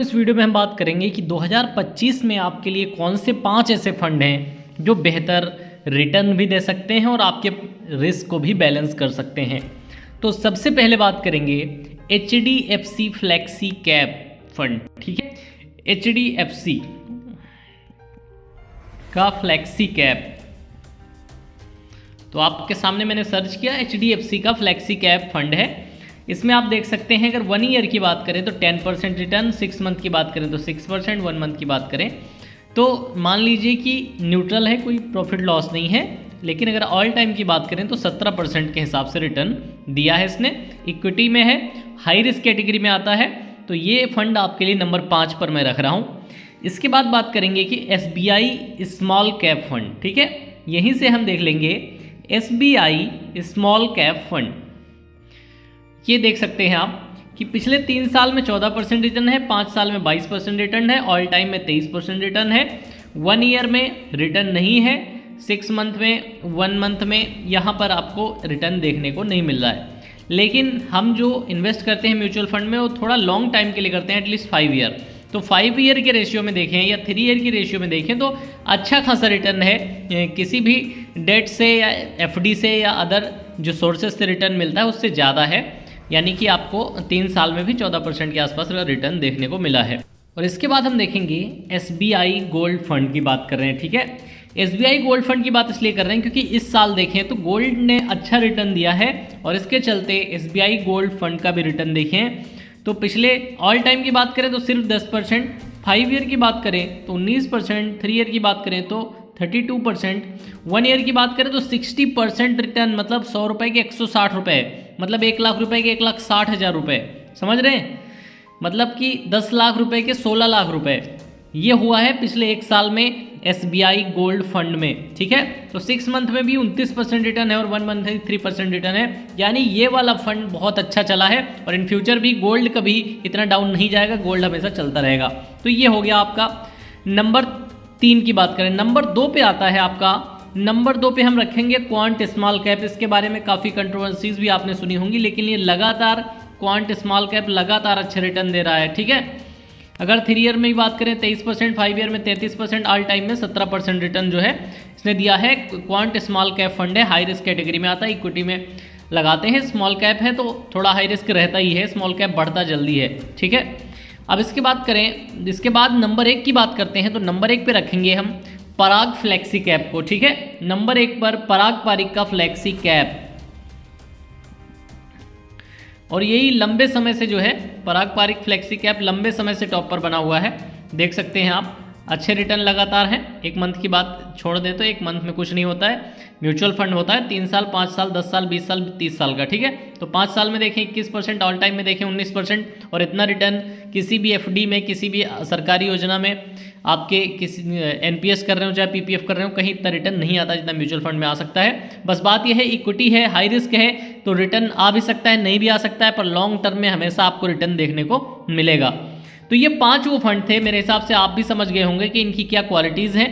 इस वीडियो में हम बात करेंगे कि 2025 में आपके लिए कौन से 5 ऐसे फंड हैं जो बेहतर रिटर्न भी दे सकते हैं और आपके रिस्क को भी बैलेंस कर सकते हैं। तो सबसे पहले बात करेंगे HDFC फ्लेक्सी कैप फंड। ठीक है, HDFC का फ्लेक्सी कैप, तो आपके सामने मैंने सर्च किया, HDFC का फ्लेक्सी कैप फंड है। इसमें आप देख सकते हैं अगर 1 ईयर की बात करें तो 10% रिटर्न, 6 मंथ की बात करें तो 6%, 1 मंथ की बात करें तो मान लीजिए कि न्यूट्रल है, कोई प्रॉफिट लॉस नहीं है। लेकिन अगर ऑल टाइम की बात करें तो 17% के हिसाब से रिटर्न दिया है इसने। इक्विटी में है, हाई रिस्क कैटेगरी में आता है, तो ये फंड आपके लिए नंबर 5 पर मैं रख रहा हूँ। इसके बाद बात करेंगे कि SBI स्मॉल कैप फंड। ठीक है, यहीं से हम देख लेंगे SBI स्मॉल कैप फंड। ये देख सकते हैं आप कि पिछले 3 साल में 14% रिटर्न है, 5 साल में 22% रिटर्न है, ऑल टाइम में 23% रिटर्न है। 1 ईयर में रिटर्न नहीं है, 6 मंथ में, 1 मंथ में यहाँ पर आपको रिटर्न देखने को नहीं मिल रहा है। लेकिन हम जो इन्वेस्ट करते हैं म्यूचुअल फंड में वो थोड़ा लॉन्ग टाइम के लिए करते हैं, एटलीस्ट 5 ईयर। तो 5 ईयर के रेशियो में देखें या 3 ईयर की रेशियो में देखें तो अच्छा खासा रिटर्न है। किसी भी डेट से या FD से या अदर जो सोर्सेज से रिटर्न मिलता है उससे ज़्यादा है, यानी कि आपको 3 साल में भी 14% के आसपास रिटर्न देखने को मिला है। और इसके बाद हम देखेंगे SBI गोल्ड फंड की बात कर रहे हैं। ठीक है, SBI गोल्ड फंड की बात इसलिए कर रहे हैं क्योंकि इस साल देखें तो गोल्ड ने अच्छा रिटर्न दिया है और इसके चलते SBI गोल्ड फंड का भी रिटर्न देखें तो पिछले ऑल टाइम की बात करें तो सिर्फ 10%, 5 ईयर की बात करें तो 19%, 3 ईयर की बात करें तो 32%, 1 ईयर की बात करें तो 60% रिटर्न, मतलब 100 रुपये के 160 रुपये, मतलब 1 लाख रुपए के 1,60,000 रुपये। समझ रहे हैं, मतलब कि 10 लाख रुपए के 16 लाख रुपए ये हुआ है पिछले 1 साल में SBI गोल्ड फंड में। ठीक है, तो 6 मंथ में भी 29% रिटर्न है और 1 मंथ में 3% रिटर्न है, यानी ये वाला फंड बहुत अच्छा चला है और इन फ्यूचर भी गोल्ड कभी इतना डाउन नहीं जाएगा, गोल्ड हमेशा चलता रहेगा। तो ये हो गया आपका नंबर 3 की बात करें। नंबर 2 पे आता है आपका, नंबर 2 पे हम रखेंगे क्वांट स्मॉल कैप। इसके बारे में काफ़ी कंट्रोवर्सीज भी आपने सुनी होंगी, लेकिन ये लगातार क्वांट स्मॉल कैप लगातार अच्छे रिटर्न दे रहा है। ठीक है, अगर 3 ईयर में ही बात करें 23%, 5 ईयर में 33%, ऑल टाइम में 17% रिटर्न जो है इसने दिया है। क्वांट स्मॉल कैप फंड है, हाई रिस्क कैटेगरी में आता है, इक्विटी में लगाते हैं। स्मॉल कैप है तो थोड़ा हाई रिस्क रहता ही है, स्मॉल कैप बढ़ता जल्दी है। ठीक है, अब इसके बात करें, इसके बाद नंबर 1 की बात करते हैं तो नंबर 1 पे रखेंगे हम पराग फ्लेक्सी कैप को। ठीक है, नंबर 1 पर पराग पारिक का फ्लेक्सी कैप, और यही लंबे समय से जो है पराग पारिक फ्लेक्सी कैप लंबे समय से टॉप पर बना हुआ है। देख सकते हैं आप, अच्छे रिटर्न लगातार हैं। 1 मंथ की बात छोड़ दें तो 1 मंथ में कुछ नहीं होता है, म्यूचुअल फंड होता है 3 साल, 5 साल, 10 साल, 20 साल, 30 साल का। ठीक है, तो 5 साल में देखें 21%, ऑल टाइम में देखें 19%, और इतना रिटर्न किसी भी FD में, किसी भी सरकारी योजना में आपके किसी NPS कर रहे हो चाहे PPF कर रहे हो, कहीं इतना रिटर्न नहीं आता जितना म्यूचुअल फंड में आ सकता है। बस बात यह है, इक्विटी है, हाई रिस्क है, तो रिटर्न आ भी सकता है, नहीं भी आ सकता है, पर लॉन्ग टर्म में हमेशा आपको रिटर्न देखने को मिलेगा। तो ये 5 वो फंड थे, मेरे हिसाब से आप भी समझ गए होंगे कि इनकी क्या क्वालिटीज़ हैं,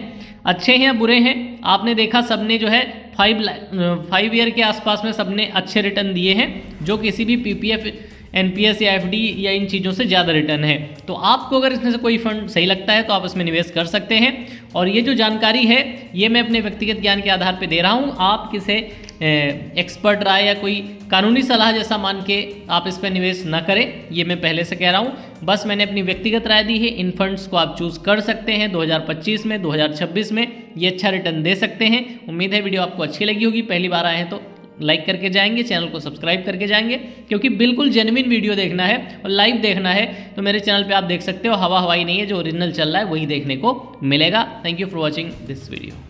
अच्छे हैं बुरे हैं। आपने देखा सबने जो है 5 ईयर के आसपास में सबने अच्छे रिटर्न दिए हैं, जो किसी भी PPF, NPS या FD या इन चीज़ों से ज़्यादा रिटर्न है। तो आपको अगर इसमें से कोई फंड सही लगता है तो आप इसमें निवेश कर सकते हैं। और ये जो जानकारी है ये मैं अपने व्यक्तिगत ज्ञान के आधार पे दे रहा हूँ, आप किसे एक्सपर्ट राय या कोई कानूनी सलाह जैसा मान के आप इस पर निवेश ना करें, ये मैं पहले से कह रहा हूँ। बस मैंने अपनी व्यक्तिगत राय दी है। इन फंड्स को आप चूज़ कर सकते हैं 2025 में, 2026 में ये अच्छा रिटर्न दे सकते हैं। उम्मीद है वीडियो आपको अच्छी लगी होगी। पहली बार आए हैं तो लाइक करके जाएंगे, चैनल को सब्सक्राइब करके जाएंगे, क्योंकि बिल्कुल जेन्युइन वीडियो देखना है और लाइव देखना है तो मेरे चैनल पे आप देख सकते हो, हवा हवाई नहीं है, जो ओरिजिनल चल रहा है वही देखने को मिलेगा। Thank you for watching this video.